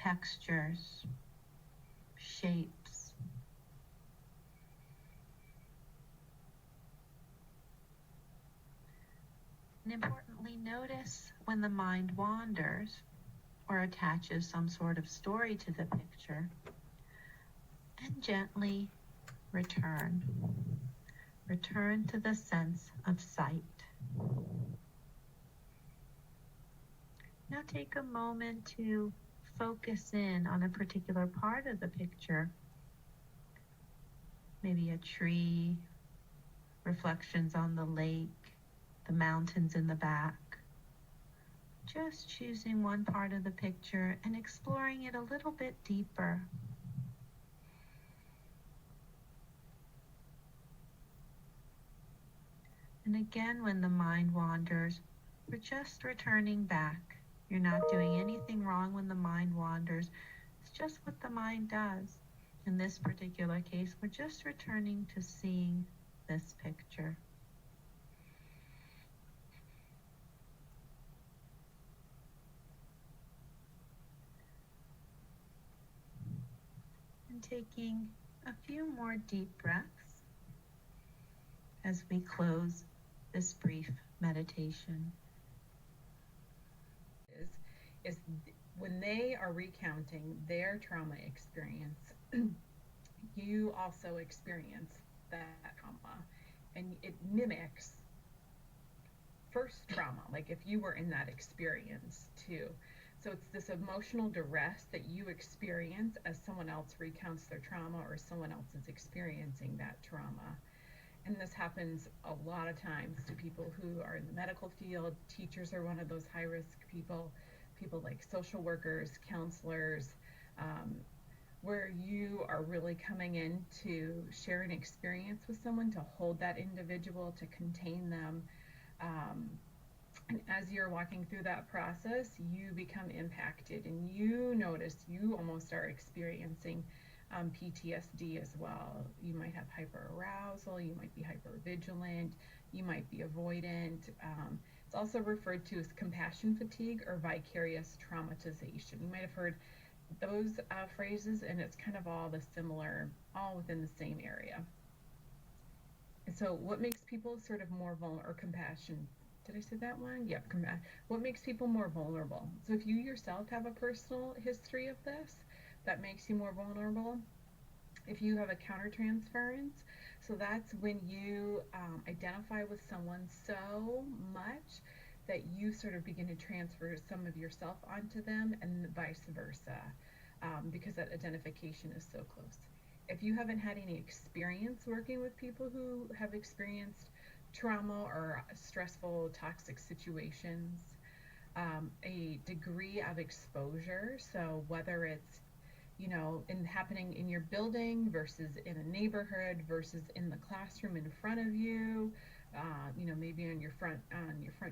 textures, shapes. And importantly, notice when the mind wanders or attaches some sort of story to the picture, and gently return. Return to the sense of sight. Now take a moment to focus in on a particular part of the picture. Maybe a tree, reflections on the lake, the mountains in the back. Just choosing one part of the picture and exploring it a little bit deeper. And again, when the mind wanders, we're just returning back. You're not doing anything wrong when the mind wanders. It's just what the mind does. In this particular case, we're just returning to seeing this picture. And taking a few more deep breaths as we close this brief meditation. Is when they are recounting their trauma experience, you also experience that trauma, and it mimics first trauma, like if you were in that experience too. So it's this emotional duress that you experience as someone else recounts their trauma or someone else is experiencing that trauma. And this happens a lot of times to people who are in the medical field. Teachers are one of those high-risk people, people like social workers, counselors, where you are really coming in to share an experience with someone, to hold that individual, to contain them. And as you're walking through that process, you become impacted and you notice you almost are experiencing PTSD as well. You might have hyperarousal, you might be hypervigilant, you might be avoidant. It's also referred to as compassion fatigue or vicarious traumatization. You might have heard those phrases, and it's kind of all the similar, all within the same area. And so what makes people sort of more vulnerable, or compassion, did I say that one? Yep, what makes people more vulnerable? So if you yourself have a personal history of this, that makes you more vulnerable. If you have a countertransference, so that's when you identify with someone so much that you sort of begin to transfer some of yourself onto them, and vice versa, because that identification is so close. If you haven't had any experience working with people who have experienced trauma or stressful, toxic situations, a degree of exposure, so whether it's happening in your building versus in a neighborhood versus in the classroom in front of you, maybe on your front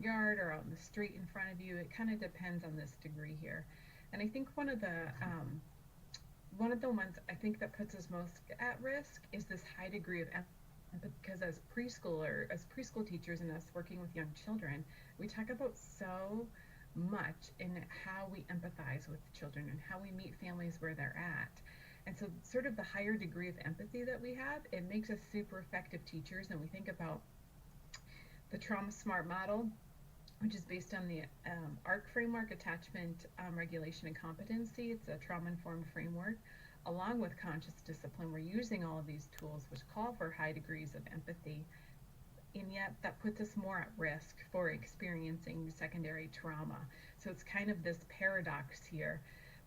yard or out in the street in front of you. It kind of depends on this degree here. And I think one of the ones I think that puts us most at risk is this high degree of empathy, because as preschool teachers and us working with young children, we talk about so much in how we empathize with children and how we meet families where they're at. And so sort of the higher degree of empathy that we have, it makes us super effective teachers. And we think about the Trauma Smart model, which is based on the ARC framework, attachment, regulation, and competency. It's a trauma-informed framework. Along with conscious discipline, we're using all of these tools which call for high degrees of empathy. And yet that puts us more at risk for experiencing secondary trauma. So it's kind of this paradox here.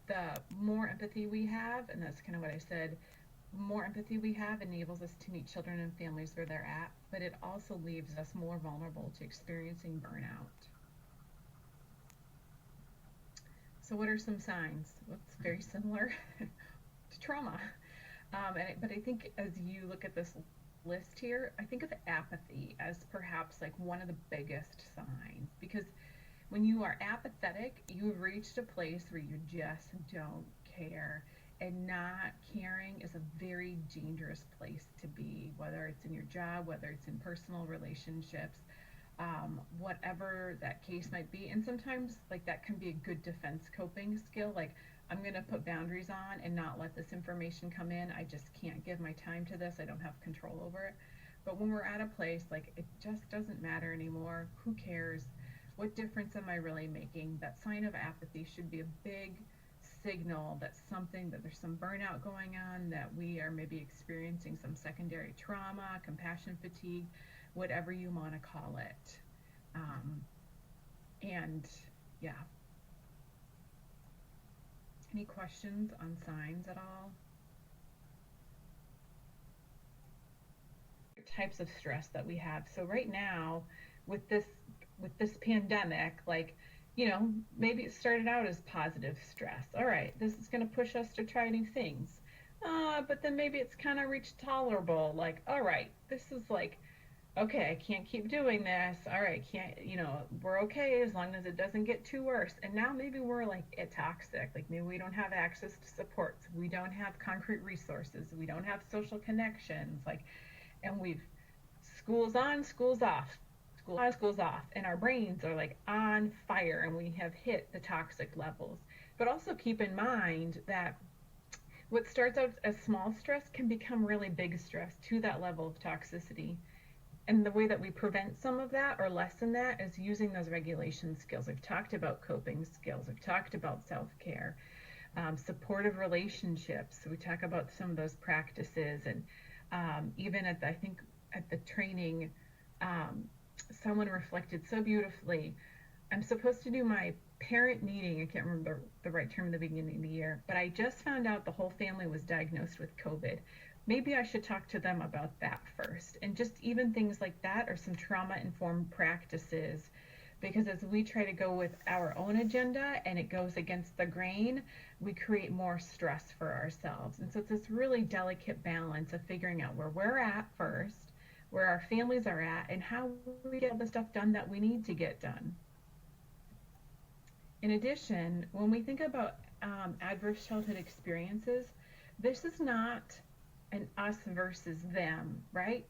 The more empathy we have, and that's kind of what I said, more empathy we have enables us to meet children and families where they're at, but it also leaves us more vulnerable to experiencing burnout. So what are some signs? Well, it's very similar to trauma. But I think as you look at this list here, I think of apathy as perhaps like one of the biggest signs, because when you are apathetic, you've reached a place where you just don't care, and not caring is a very dangerous place to be, whether it's in your job, whether it's in personal relationships. whatever that case might be. And sometimes, like, that can be a good defense coping skill. Like, I'm going to put boundaries on and not let this information come in. I just can't give my time to this. I don't have control over it. But when we're at a place, like, it just doesn't matter anymore. Who cares? What difference am I really making? That sign of apathy should be a big signal that something, that there's some burnout going on, that we are maybe experiencing some secondary trauma, compassion fatigue, whatever you want to call it. Um, and yeah, any questions on signs at all? Types of stress that we have. So right now, with this with this pandemic, like, maybe it started out as positive stress. All right, this is going to push us to try new things. But then maybe it's kind of reached tolerable. Like, all right, this is like, okay, I can't keep doing this. All right, can't, we're okay as long as it doesn't get too worse. And now maybe we're like toxic. Like, maybe we don't have access to supports. We don't have concrete resources. We don't have social connections. Like, and we've, school's on, school's off, school on, school's off, and our brains are like on fire, and we have hit the toxic levels. But also keep in mind that what starts out as small stress can become really big stress to that level of toxicity. And the way that we prevent some of that or lessen that is using those regulation skills. I've talked about coping skills. I've talked about self-care, supportive relationships. We talk about some of those practices, and even at I think at the training, um, someone reflected so beautifully. I'm supposed to do my parent meeting. I can't remember the right term in the beginning of the year, but I just found out the whole family was diagnosed with COVID. Maybe I should talk to them about that first. And just even things like that are some trauma informed practices, because as we try to go with our own agenda and it goes against the grain, we create more stress for ourselves. And so it's this really delicate balance of figuring out where we're at first, where our families are at, and how we get all the stuff done that we need to get done. In addition, when we think about adverse childhood experiences, this is not an us versus them, right?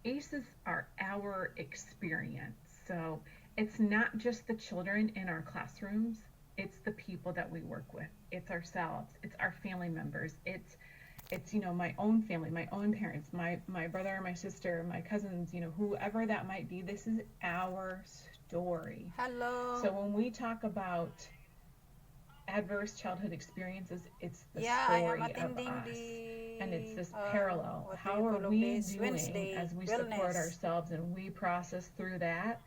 ACEs are our experience. So it's not just the children in our classrooms, it's the people that we work with. It's ourselves, it's our family members, it's my own family, my own parents, my brother, my sister, my cousins, whoever that might be. This is our story. Hello. So when we talk about adverse childhood experiences, it's the Yeah, I am story of attending us. And it's the this parallel. what do you How are call of we this doing Wednesday as we support wellness. ourselves and we process through that?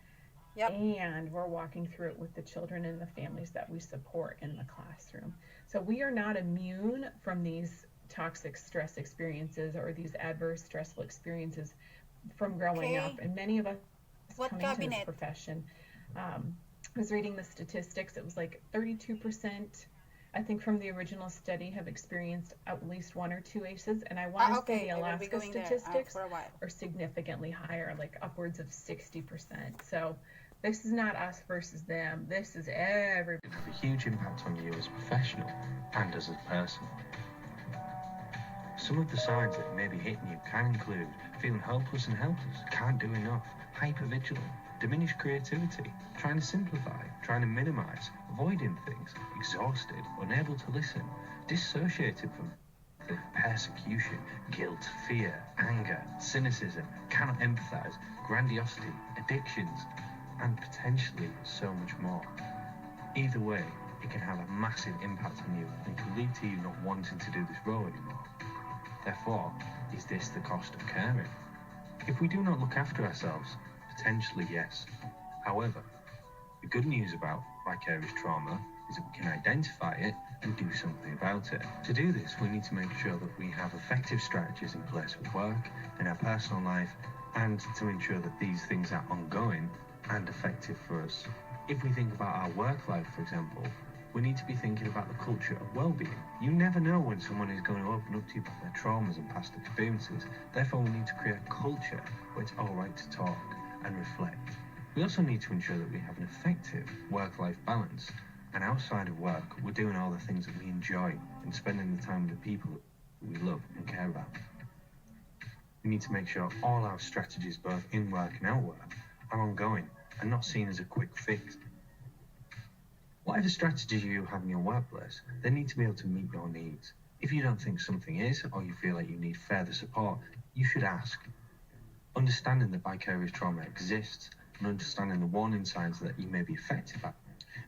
Yep. And we're walking through it with the children and the families that we support in the classroom. So we are not immune from these toxic stress experiences or these adverse stressful experiences from growing up. Okay. And many of us What coming to this cabinet? profession, I was reading the statistics. It was like 32%, I think, from the original study have experienced at least one or two ACEs. And I want to say Okay. the I will be Alaska going there statistics for a while. are significantly higher, like upwards of 60%. So this is not us versus them. This is everybody. It have a huge impact on you as a professional and as a person. Some of the signs that may be hitting you can include feeling hopeless and helpless, can't do enough, hypervigilant, diminished creativity, trying to simplify, trying to minimize, avoiding things, exhausted, unable to listen, dissociated from persecution, guilt, fear, anger, cynicism, cannot empathize, grandiosity, addictions, and potentially so much more. Either way, it can have a massive impact on you and can lead to you not wanting to do this role anymore. Therefore, is this the cost of caring? If we do not look after ourselves, potentially yes. However, the good news about vicarious trauma is that we can identify it and do something about it. To do this, we need to make sure that we have effective strategies in place with work, in our personal life, and to ensure that these things are ongoing and effective for us. If we think about our work life, for example, we need to be thinking about the culture of well-being. You never know when someone is going to open up to you about their traumas and past experiences. Therefore, we need to create a culture where it's all right to talk and reflect. We also need to ensure that we have an effective work-life balance. And outside of work, we're doing all the things that we enjoy and spending the time with the people that we love and care about. We need to make sure all our strategies, both in work and out work, are ongoing and not seen as a quick fix. Whatever strategies you have in your workplace, they need to be able to meet your needs. If you don't think something is, or you feel like you need further support, you should ask. Understanding that vicarious trauma exists and understanding the warning signs that you may be affected by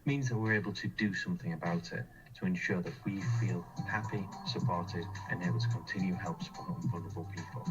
means that we're able to do something about it to ensure that we feel happy, supported, and able to continue help support vulnerable people.